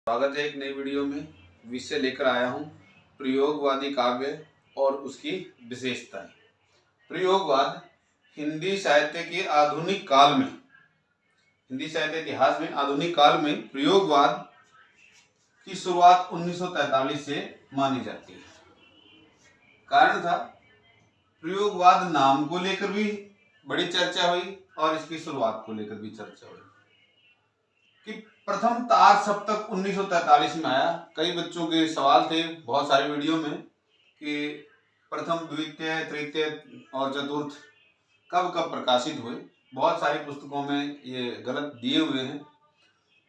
स्वागत है एक नई वीडियो में। विषय लेकर आया हूँ प्रयोगवादी काव्य और उसकी विशेषताएं। प्रयोगवाद हिंदी साहित्य के आधुनिक काल में, हिंदी साहित्य इतिहास में आधुनिक काल में प्रयोगवाद की शुरुआत 1943 से मानी जाती है। कारण था प्रयोगवाद नाम को लेकर भी बड़ी चर्चा हुई और इसकी शुरुआत को लेकर भी चर्चा हुई कि प्रथम तार सप्तक 1943 में आया। कई बच्चों के सवाल थे बहुत सारे वीडियो में कि प्रथम, द्वितीय, तृतीय और चतुर्थ कब कब प्रकाशित हुए। बहुत सारी पुस्तकों में ये गलत दिए हुए हैं,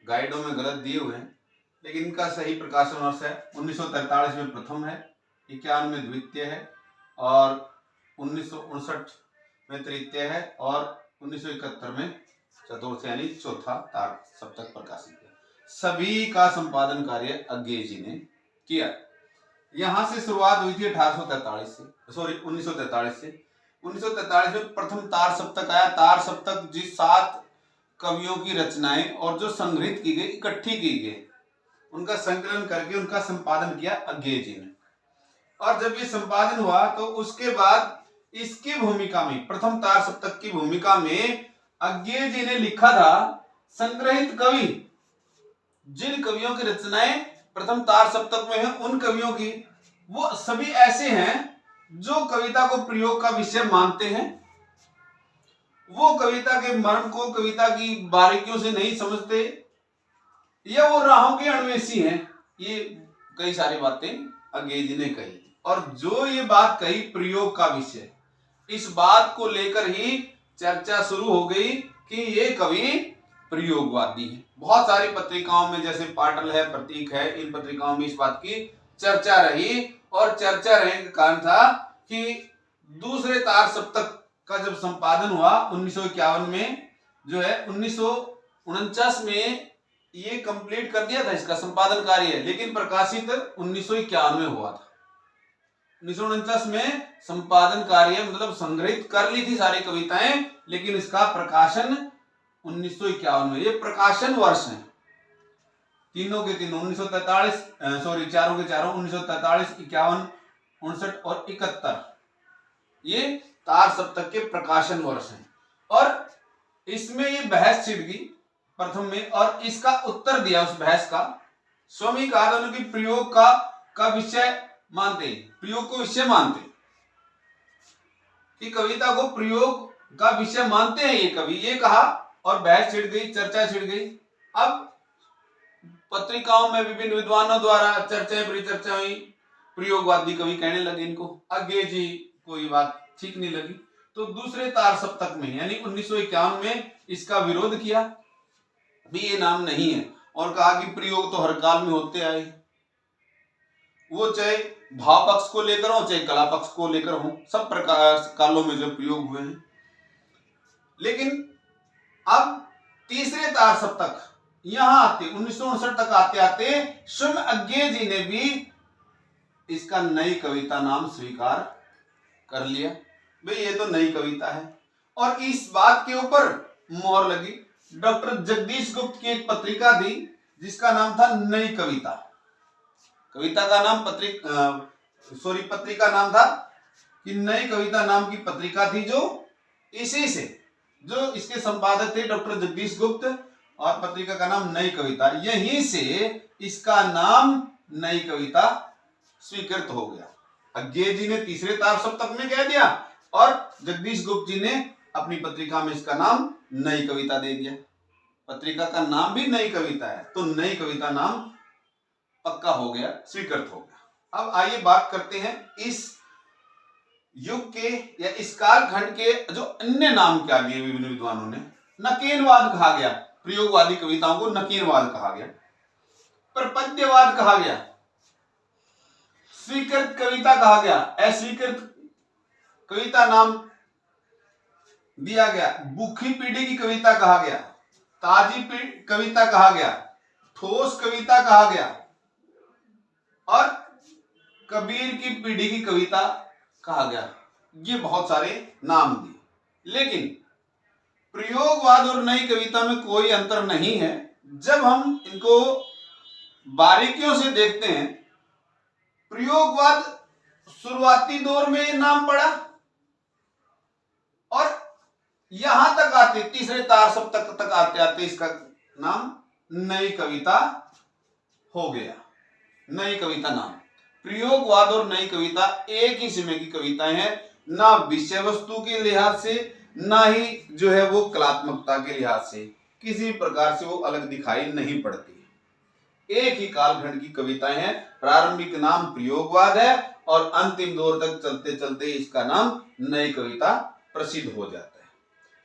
गाइडों में गलत दिए हुए हैं, लेकिन इनका सही प्रकाशन वर्ष है 1943 में प्रथम है, 51 में द्वितीय है और 1959 में तृतीय है और 1971 में चतुर्थ यानी चौथा तार सप्तक प्रकाशित है। सभी का संपादन कार्य अज्ञेय जी ने किया। यहां से शुरुआत हुई थी 1943 से। 1943 में प्रथम तार सप्तक आया। तार सप्तक जिस 7 कवियों की रचनाएं और जो संग्रहित की गई, इकट्ठी की गई, उनका संकलन करके उनका संपादन किया अज्ञेय जी ने। और जब ये संपादन हुआ तो उसके बाद इसकी भूमिका में, प्रथम तार सप्तक की भूमिका में अज्ञेय जी ने लिखा था संग्रहित कवि, जिन कवियों की रचनाएं प्रथम तार सप्तक में हैं, उन कवियों की, वो सभी ऐसे हैं जो कविता को प्रयोग का विषय मानते हैं, वो कविता के मर्म को, कविता की बारीकियों से नहीं समझते, या वो राहों के अन्वेषी हैं। ये कई सारी बातें अज्ञेय जी ने कही और जो ये बात कही प्रयोग का विषय, इस बात को लेकर ही चर्चा शुरू हो गई कि ये कवि प्रयोगवादी है। बहुत सारी पत्रिकाओं में, जैसे पाटल है, प्रतीक है, इन पत्रिकाओं में इस बात की चर्चा रही और चर्चा रहने का कारण था कि दूसरे तार सप्तक का जब संपादन हुआ 1951 में, जो है 1949 में ये कंप्लीट कर दिया था, इसका संपादन कार्य, लेकिन प्रकाशित 1951 में हुआ था। 1949 में संपादन कार्य मतलब संग्रहित कर ली थी सारी कविताएं, लेकिन इसका प्रकाशन 1951 में। ये प्रकाशन वर्ष है तीनों के तीनों, 1943 चारों के चारों, 1943, 51, 59 और 71, ये तार सप्तक के प्रकाशन वर्ष हैं। और इसमें ये बहस छिड़ गई प्रथम में, और इसका उत्तर दिया उस बहस का। स्वामी कहा था कि प्रयोग का विषय मानते, प्रयोग को विषय मानते, कि कविता को प्रयोग का विषय मानते हैं ये कवि, ये कहा और बहस छिड़ गई, चर्चा छिड़ गई। अब पत्रिकाओं में विभिन्न विद्वानों द्वारा चर्चाएं परिचर्चा हुई, प्रयोगवादी कवि कहने लगे इनको। अज्ञेय जी को ये बात ठीक नहीं लगी, तो दूसरे तार सप्तक में यानी 1951 में इसका विरोध किया, भी ये नाम नहीं है, और कहा कि प्रयोग तो हर काल में होते आए, वो चाहे भाव पक्ष को लेकर हो चाहे कला पक्ष को लेकर हो, सब प्रकार कालों में जो प्रयोग हुए हैं। लेकिन अब तीसरे तार सप्तक यहां आते 1959 तक आते आते स्वयं अज्ञेय जी ने भी इसका नई कविता नाम स्वीकार कर लिया, भाई ये तो नई कविता है। और इस बात के ऊपर मोहर लगी। डॉक्टर जगदीश गुप्त की एक पत्रिका थी जिसका नाम था नई कविता। कविता का नाम पत्रिका नाम था कि नई कविता नाम की पत्रिका थी, जो इसी से, जो इसके संपादक थे डॉक्टर जगदीश गुप्त, और पत्रिका का नाम नई कविता, यहीं से इसका नाम नई कविता स्वीकृत हो गया। अज्ञेय जी ने तीसरे तार सप्तक में कह दिया और जगदीश गुप्त जी ने अपनी पत्रिका में इसका नाम नई कविता दे दिया। पत्रिका का नाम भी नई कविता है, तो नई कविता नाम पक्का हो गया, स्वीकृत हो गया। अब आइए बात करते हैं इस युग के या इस कालखंड के जो अन्य नाम क्या दिए विभिन्न विद्वानों ने। नकेनवाद कहा गया, प्रयोगवादी कविताओं को नकेनवाद कहा गया, प्रपद्यवाद कहा गया, स्वीकृत कविता कहा गया, अस्वीकृत कविता नाम दिया गया, भूखी पीढ़ी की कविता कहा गया, ताजी कविता कहा गया, ठोस कविता कहा गया और कबीर की पीढ़ी की कविता कहा गया। ये बहुत सारे नाम दिए, लेकिन प्रयोगवाद और नई कविता में कोई अंतर नहीं है। जब हम इनको बारीकियों से देखते हैं, प्रयोगवाद शुरुआती दौर में ये नाम पड़ा और यहां तक आते, तीसरे तार सब तक आते आते इसका नाम नई कविता हो गया। नई कविता नाम, प्रयोगवाद और नई कविता एक ही समय की कविताएं हैं, ना विषय वस्तु के लिहाज से, ना ही जो है वो कलात्मकता के लिहाज से किसी प्रकार से वो अलग दिखाई नहीं पड़ती। एक ही कालखंड की कविताएं हैं। प्रारंभिक नाम प्रयोगवाद है और अंतिम दौर तक चलते चलते इसका नाम नई कविता प्रसिद्ध हो जाता है।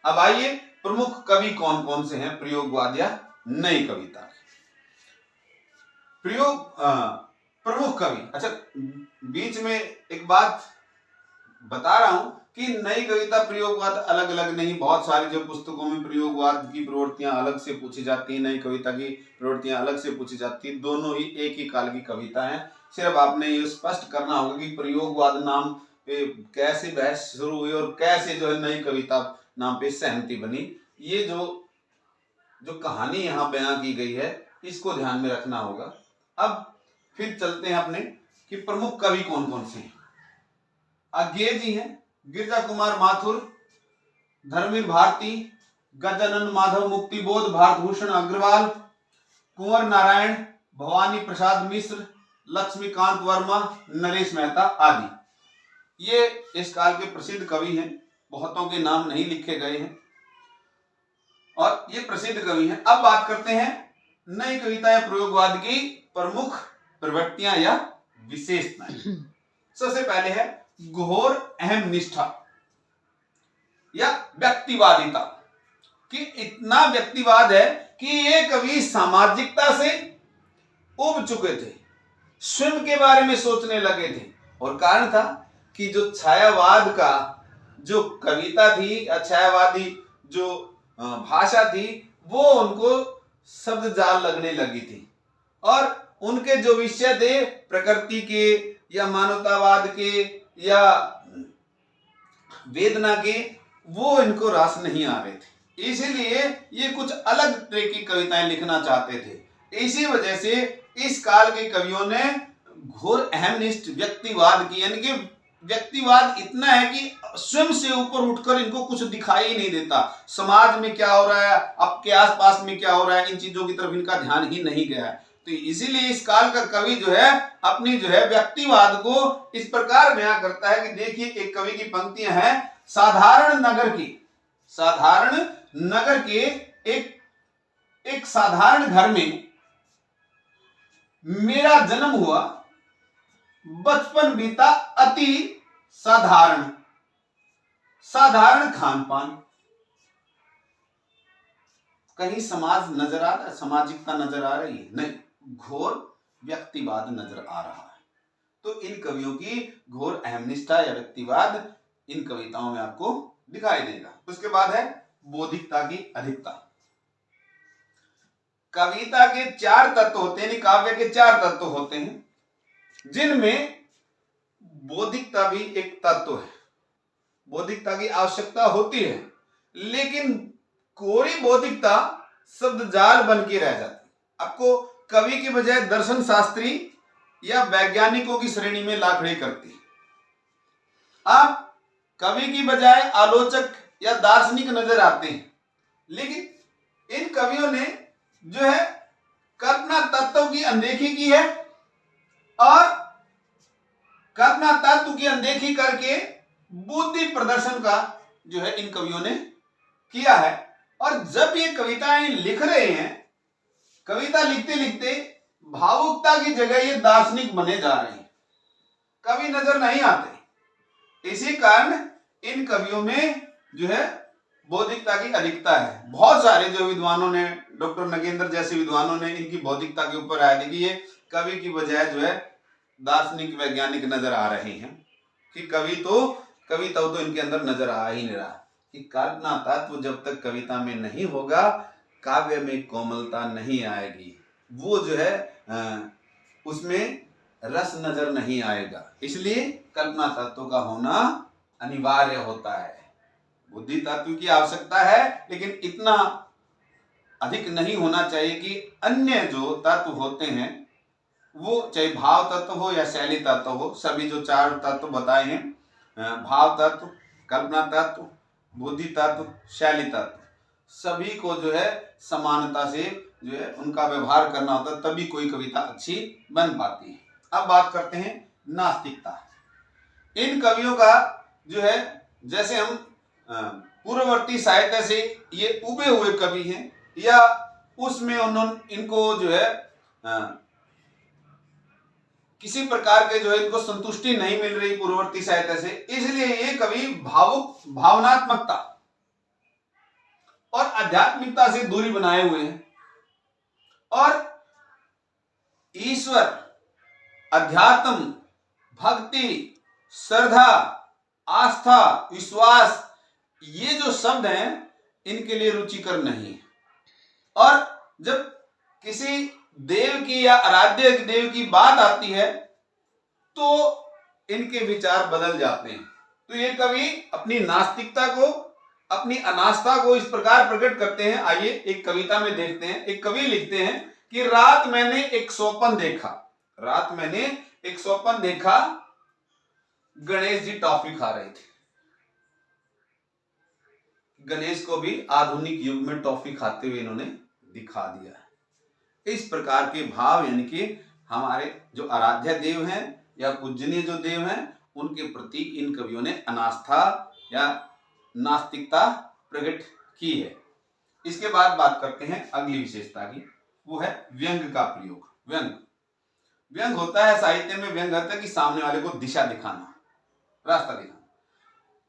अब आइए, प्रमुख कवि कौन कौन से हैं प्रयोगवाद या नई कविता? प्रमुख कवि, अच्छा बीच में एक बात बता रहा हूं कि नई कविता प्रयोगवाद अलग अलग नहीं, बहुत सारी जो पुस्तकों में प्रयोगवाद की प्रवृत्तियां अलग से पूछी जाती है, नई कविता की प्रवृत्तियां अलग से पूछी जाती है, दोनों ही एक ही काल की कविता हैं। सिर्फ आपने ये स्पष्ट करना होगा कि प्रयोगवाद नाम पे कैसे बहस शुरू हुई और कैसे जो है नई कविता नाम पे सहमति बनी। ये जो कहानी यहाँ बयां की गई है इसको ध्यान में रखना होगा। अब फिर चलते हैं अपने कि प्रमुख कवि कौन कौन से हैं। अज्ञेय जी हैं, गिरजा कुमार माथुर, धर्मवीर भारती, गजानन माधव मुक्तिबोध, भारतभूषण अग्रवाल, कुंवर नारायण, भवानी प्रसाद मिश्र, लक्ष्मीकांत वर्मा, नरेश मेहता आदि ये इस काल के प्रसिद्ध कवि हैं। बहुतों के नाम नहीं लिखे गए हैं और ये प्रसिद्ध कवि हैं। अब बात करते हैं नई कविता या प्रयोगवाद की प्रमुख प्रवृत्तियां या विशेषताएं। सबसे पहले है घोर अहम निष्ठा या व्यक्तिवादिता, कि इतना व्यक्तिवाद है कि ये कवि सामाजिकता से उब चुके थे, स्वयं के बारे में सोचने लगे थे और कारण था कि जो छायावाद का जो कविता थी, छायावादी जो भाषा थी, वो उनको शब्द जाल लगने लगी थी और उनके जो विषय थे प्रकृति के या मानवतावाद के या वेदना के, वो इनको रास नहीं आ रहे थे। इसीलिए ये कुछ अलग तरह की कविताएं लिखना चाहते थे। इसी वजह से इस काल के कवियों ने घोर अहमनिष्ठ व्यक्तिवाद की, यानी कि व्यक्तिवाद इतना है कि स्वयं से ऊपर उठकर इनको कुछ दिखाई ही नहीं देता, समाज में क्या हो रहा है, आपके आसपास में क्या हो रहा है, इन चीजों की तरफ इनका ध्यान ही नहीं गया है। तो इसीलिए इस काल का कवि जो है अपनी जो है व्यक्तिवाद को इस प्रकार बयां करता है कि देखिए, एक कवि की पंक्तियां हैं, साधारण नगर के एक साधारण घर में मेरा जन्म हुआ, बचपन बीता अति साधारण खान पान। कहीं समाज नजर आ रहा है, सामाजिकता नजर आ रही है? नहीं, घोर व्यक्तिवाद नजर आ रहा है। तो इन कवियों की घोर अहमनिष्ठा या व्यक्तिवाद इन कविताओं में आपको दिखाई देगा। उसके बाद है बौद्धिकता की अधिकता। कविता के 4 तत्व होते हैं, काव्य के 4 तत्व होते हैं, जिनमें बौद्धिकता भी एक तत्व है। बौद्धिकता की आवश्यकता होती है, लेकिन कोरी बौद्धिकता शब्द जाल बन के रह जाती। आपको कवि के बजाय दर्शन शास्त्री या वैज्ञानिकों की श्रेणी में ला खड़ी करती है। आप कवि की बजाय आलोचक या दार्शनिक नजर आते हैं, लेकिन इन कवियों ने जो है कल्पना तत्व की अनदेखी की है और कल्पना तत्व की अनदेखी करके बुद्धि प्रदर्शन का जो है इन कवियों ने किया है। और जब ये कविताएं लिख रहे हैं, कविता लिखते लिखते भावुकता की जगह ये दार्शनिक बने जा रहे हैं, कवि नजर नहीं आते। इसी कारण इन कवियों में जो है बौद्धिकता की अधिकता है। बहुत सारे जो विद्वानों ने, डॉक्टर नगेंद्र जैसे विद्वानों ने इनकी बौद्धिकता के ऊपर आया कि ये कवि की बजाय जो है दार्शनिक वैज्ञानिक नजर आ रहे हैं, कि कविता तो इनके अंदर नजर आ ही नहीं रहा, कि कल्पना तत्व जब तक कविता में नहीं होगा काव्य में कोमलता नहीं आएगी, वो जो है उसमें रस नजर नहीं आएगा। इसलिए कल्पना तत्व का होना अनिवार्य होता है। बुद्धि तत्व की आवश्यकता है, लेकिन इतना अधिक नहीं होना चाहिए कि अन्य जो तत्व होते हैं वो चाहे भाव तत्व हो या शैली तत्व हो, सभी जो 4 तत्व बताए हैं, भाव तत्व, कल्पना तत्व, बुद्धि तत्व, शैली तत्व, सभी को जो है समानता से जो है उनका व्यवहार करना होता है, तभी कोई कविता अच्छी बन पाती है। अब बात करते हैं नास्तिकता। इन कवियों का जो है, जैसे हम पूर्ववर्ती साहित्य से ये उबे हुए कवि हैं, या उसमें उन्होंने इनको जो है किसी प्रकार के जो है इनको संतुष्टि नहीं मिल रही पूर्ववर्ती साहित्य से, इसलिए ये कवि भावनात्मकता और आध्यात्मिकता से दूरी बनाए हुए हैं, और ईश्वर, अध्यात्म, भक्ति, श्रद्धा, आस्था, विश्वास, ये जो शब्द हैं इनके लिए रुचिकर नहीं है। और जब किसी देव की या आराध्य देव की बात आती है तो इनके विचार बदल जाते हैं। तो ये कवि अपनी नास्तिकता को, अपनी अनास्था को इस प्रकार प्रकट करते हैं। आइए एक कविता में देखते हैं। एक कवि लिखते हैं कि रात मैंने एक स्वप्न देखा, रात मैंने एक स्वप्न देखा, गणेश जी टॉफी खा रहे थे। गणेश को भी आधुनिक युग में टॉफी खाते हुए इन्होंने दिखा दिया। इस प्रकार के भाव, यानी कि हमारे जो आराध्य देव हैं या पूजनीय जो देव हैं, उनके प्रति इन कवियों ने अनास्था या नास्तिकता प्रकट की है। इसके बाद बात करते हैं अगली विशेषता की, वो है व्यंग का प्रयोग। व्यंग होता है साहित्य में, व्यंग होता है कि सामने वाले को दिशा दिखाना, रास्ता दिखाना।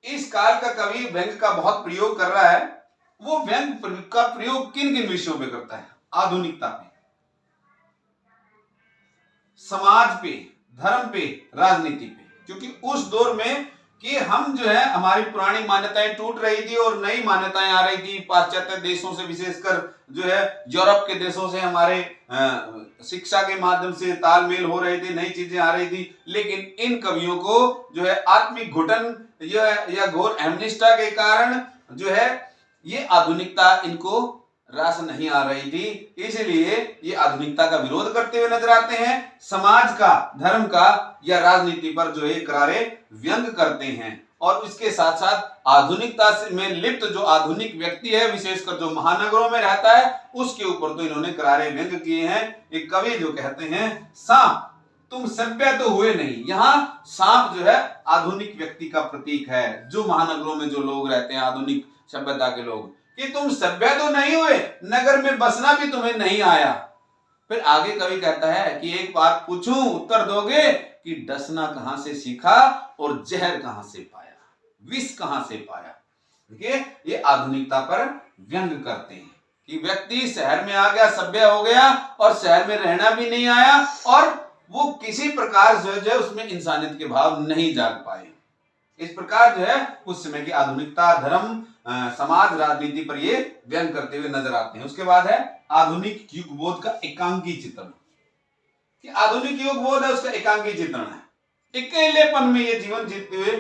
इस काल का कवि व्यंग का बहुत प्रयोग कर रहा है। वो व्यंग का प्रयोग किन किन विषयों पे करता है? आधुनिकता पे, समाज पे, धर्म पे, राजनीति पे। क्योंकि उस दौर में कि हम जो है, हमारी पुरानी मान्यताएं टूट रही थी और नई मान्यताएं आ रही थी पाश्चात्य देशों से, विशेषकर जो है यूरोप के देशों से हमारे शिक्षा के माध्यम से तालमेल हो रहे थे, नई चीजें आ रही थी। लेकिन इन कवियों को जो है आत्मिक घुटन या घोर अहमनिष्ठा के कारण जो है ये आधुनिकता इनको रास नहीं आ रही थी, इसलिए ये आधुनिकता का विरोध करते हुए नजर आते हैं। समाज का, धर्म का या राजनीति पर जो है करारे व्यंग करते हैं। और इसके साथ साथ आधुनिकता में लिप्त जो आधुनिक व्यक्ति है, विशेषकर जो महानगरों में रहता है, उसके ऊपर तो इन्होंने करारे व्यंग किए हैं। एक कवि जो कहते हैं, सांप तुम सभ्य तो हुए नहीं। यहाँ सांप जो है आधुनिक व्यक्ति का प्रतीक है, जो महानगरों में जो लोग रहते हैं, आधुनिक सभ्यता के लोग, कि तुम सभ्य तो नहीं हुए, नगर में बसना भी तुम्हें नहीं आया। फिर आगे कवि कहता है कि एक बात पूछूं, उत्तर दोगे कि डसना कहां से सीखा और जहर कहां से पाया, विष कहां से पाया। देखिए, ये आधुनिकता पर व्यंग करते हैं कि व्यक्ति शहर में आ गया, सभ्य हो गया और शहर में रहना भी नहीं आया, और वो किसी प्रकार जो है उसमें इंसानियत के भाव नहीं जाग पाए। इस प्रकार जो है उस समय की आधुनिकता, धर्म, समाज, राजनीति पर ये व्यंग करते हुए नजर आते हैं। उसके बाद है आधुनिक युगबोध का एकांकी चित्रण। कि आधुनिक युगबोध है, उसका एकांकी चित्रण है। अकेलेपन में ये जीवन जीते हुए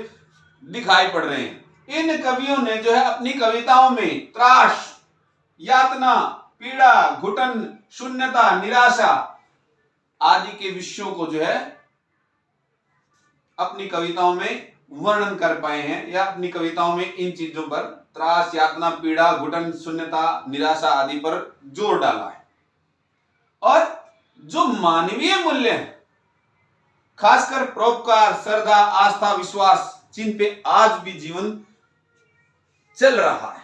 दिखाई पड़ रहे हैं। इन कवियों ने जो है अपनी कविताओं में त्रास, यातना, पीड़ा, घुटन, शून्यता, निराशा आदि के विषयों को जो है अपनी कविताओं में वर्णन कर पाए हैं, या अपनी कविताओं में इन चीजों पर, त्रास, यातना, पीड़ा, घुटन, शून्यता, निराशा आदि पर जोर डाला है। और जो मानवीय मूल्य हैं, खासकर परोपकार, श्रद्धा, आस्था, विश्वास, जिन पे आज भी जीवन चल रहा है।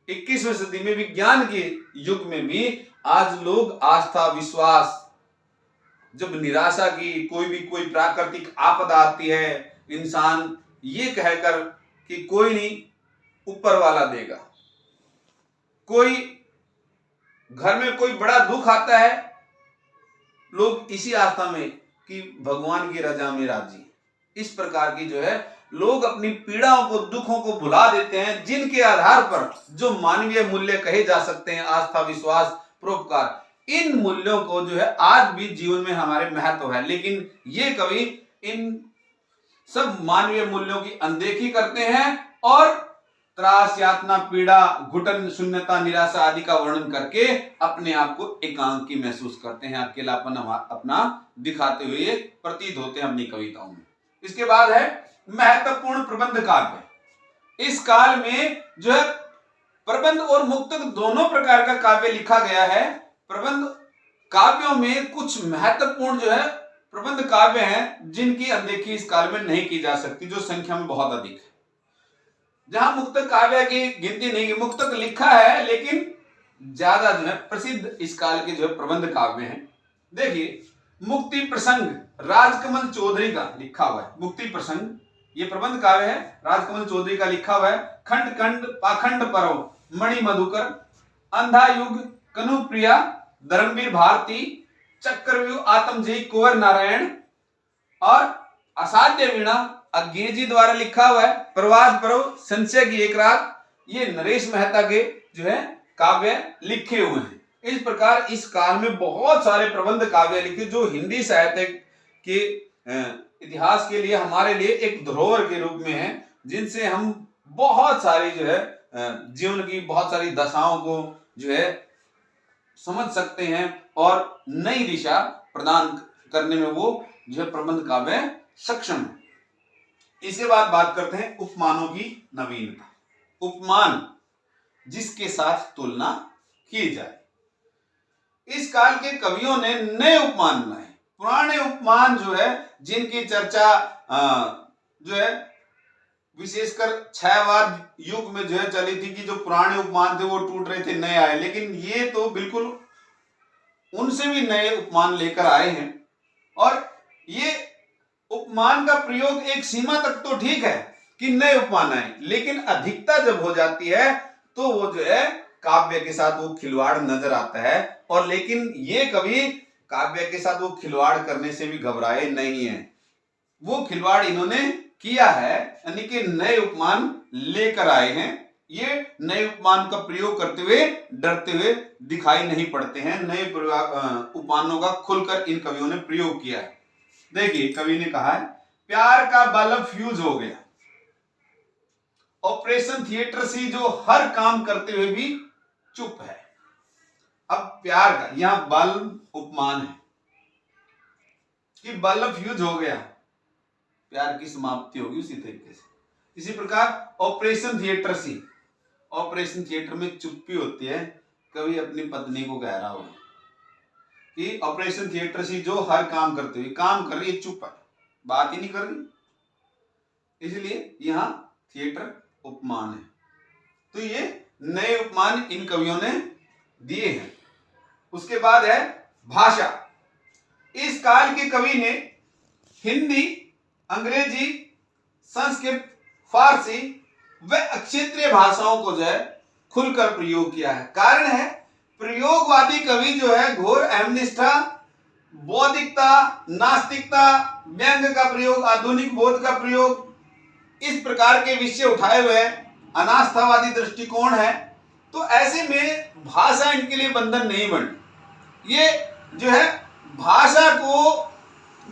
21वीं सदी में, विज्ञान के युग में भी आज लोग आस्था, विश्वास, जब निराशा की कोई प्राकृतिक आपदा आती है, इंसान ये कहकर कि कोई नहीं, ऊपर वाला देगा, कोई घर में कोई बड़ा दुख आता है, लोग इसी आस्था में कि भगवान की रजा में राजी। इस प्रकार की जो है लोग अपनी पीड़ाओं को, दुखों को भुला देते हैं, जिनके आधार पर जो मानवीय मूल्य कहे जा सकते हैं, आस्था, विश्वास, परोपकार, इन मूल्यों को जो है आज भी जीवन में हमारे महत्व है। लेकिन ये कवि इन सब मानवीय मूल्यों की अनदेखी करते हैं और त्रास, यातना, पीड़ा, घुटन, शून्यता, निराशा आदि का वर्णन करके अपने आप को एकांकी महसूस करते हैं, अकेलापन अपना दिखाते हुए प्रतीत होते हैं अपनी कविताओं में। इसके बाद है महत्वपूर्ण प्रबंध काव्य। इस काल में जो है प्रबंध और मुक्तक दोनों प्रकार का काव्य लिखा गया है। प्रबंध काव्यों में कुछ महत्वपूर्ण जो है प्रबंध काव्य हैं जिनकी अनदेखी इस काल में नहीं की जा सकती, जो संख्या में बहुत अधिक है। जहां मुक्तक काव्य की गिनती नहीं की, मुक्तक लिखा है लेकिन ज्यादा जो है प्रसिद्ध इस काल के जो है प्रबंध काव्य हैं। देखिए, मुक्ति प्रसंग राजकमल चौधरी का लिखा हुआ है। मुक्ति प्रसंग ये प्रबंध काव्य है, राजकमल चौधरी का लिखा हुआ है। खंड खंड पाखंड पर्व मणि मधुकर, अंधा युग कनुप्रिया, धर्मवीर भारती, चक्रव्यूह आत्मजयी कुंवर नारायण और असाध्य वीणा अंग्रेजी द्वारा लिखा हुआ है। प्रवास पर्व, संशय की एक रात, ये नरेश मेहता के जो है काव्य लिखे हुए हैं। इस प्रकार इस काल में बहुत सारे प्रबंध काव्य लिखे जो हिंदी साहित्य के इतिहास के लिए हमारे लिए एक धरोहर के रूप में है, जिनसे हम बहुत सारी जो है जीवन की बहुत सारी दशाओं को जो है समझ सकते हैं और नई दिशा प्रदान करने में वो जो है प्रबंध काव्य सक्षम है। इसके बाद बात करते हैं उपमानों की नवीनता। उपमान जिसके साथ तुलना की जाए। इस काल के कवियों ने नए उपमान बनाए। पुराने उपमान जो है जिनकी चर्चा जो है विशेषकर छायावाद युग में जो है चली थी कि जो पुराने उपमान थे वो टूट रहे थे, नए आए, लेकिन ये तो बिल्कुल उनसे भी नए उपमान लेकर आए हैं। और ये उपमान का प्रयोग एक सीमा तक तो ठीक है कि नए उपमान आए, लेकिन अधिकता जब हो जाती है तो वो जो है काव्य के साथ वो खिलवाड़ नजर आता है। और लेकिन ये कभी काव्य के साथ वो खिलवाड़ करने से भी घबराए नहीं है। वो खिलवाड़ इन्होंने किया है, यानी कि नए उपमान लेकर आए हैं। ये नए उपमान का प्रयोग करते हुए डरते हुए दिखाई नहीं पड़ते हैं। नए उपमानों का खुलकर इन कवियों ने प्रयोग किया है। देखिए, कवि ने कहा है प्यार का बल्ब फ्यूज हो गया, ऑपरेशन थिएटर सी जो हर काम करते हुए भी चुप है। अब प्यार का यहां बल्ब उपमान है कि बल्ब फ्यूज हो गया, प्यार की समाप्ति होगी उसी तरीके से। इसी प्रकार ऑपरेशन थिएटर सी, ऑपरेशन थिएटर में चुप्पी होती है। कभी अपनी पत्नी को कह रहा हो कि ऑपरेशन थिएटर सी जो हर काम करते हुए, काम कर रही है, चुप है, बात ही नहीं कर रही, इसलिए यहां थिएटर उपमान है। तो ये नए उपमान इन कवियों ने दिए हैं। उसके बाद है भाषा। इस काल के कवि ने हिंदी, अंग्रेजी, संस्कृत, फारसी व क्षेत्रीय भाषाओं को जो है खुलकर प्रयोग किया है। कारण है प्रयोगवादी कवि जो है घोर अहमनिष्ठा, बौद्धिकता, नास्तिकता, व्यंग का प्रयोग, आधुनिक बोध का प्रयोग, इस प्रकार के विषय उठाए हुए अनास्थावादी दृष्टिकोण है। तो ऐसे में भाषा इनके लिए बंधन नहीं बन, ये जो है भाषा को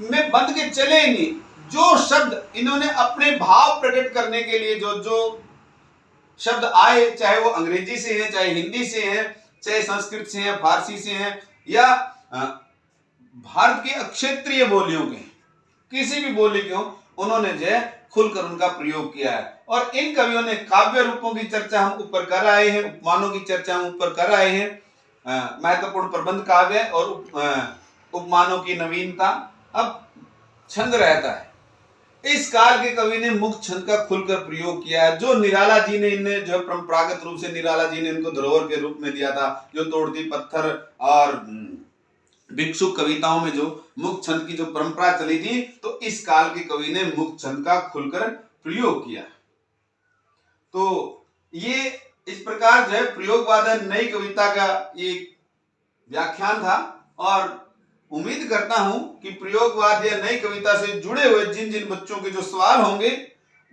में बंध के चले ही नहीं। जो शब्द इन्होंने अपने भाव प्रकट करने के लिए जो जो शब्द आए, चाहे वो अंग्रेजी से है, चाहे हिंदी से है, चाहे संस्कृत से है, फारसी से है, या भारत की क्षेत्रीय बोलियों के, किसी भी बोली के हो, उन्होंने जो है खुलकर उनका प्रयोग किया है। और इन कवियों ने काव्य रूपों की चर्चा हम ऊपर कर आए हैं, उपमानों की चर्चा हम ऊपर कर आए हैं, महत्वपूर्ण प्रबंध काव्य और उपमानों की नवीनता। अब छंद रहता है। इस काल के कवि ने मुक्त छंद का खुलकर प्रयोग किया है, जो निराला जी ने इन्हें जो परंपरागत रूप से निराला जी ने इनको धरोहर के रूप में दिया था, जो तोड़ती पत्थर और भिक्षुक कविताओं में जो मुक्त छंद की जो परंपरा चली थी, तो इस काल के कवि ने मुक्त छंद का खुलकर प्रयोग किया। तो ये इस प्रकार जो है प्रयोगवाद नई कविता का एक व्याख्यान था। और उम्मीद करता हूं कि प्रयोगवाद या नई कविता से जुड़े हुए जिन जिन बच्चों के जो सवाल होंगे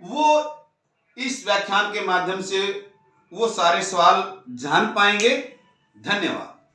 वो इस व्याख्यान के माध्यम से वो सारे सवाल जान पाएंगे। धन्यवाद।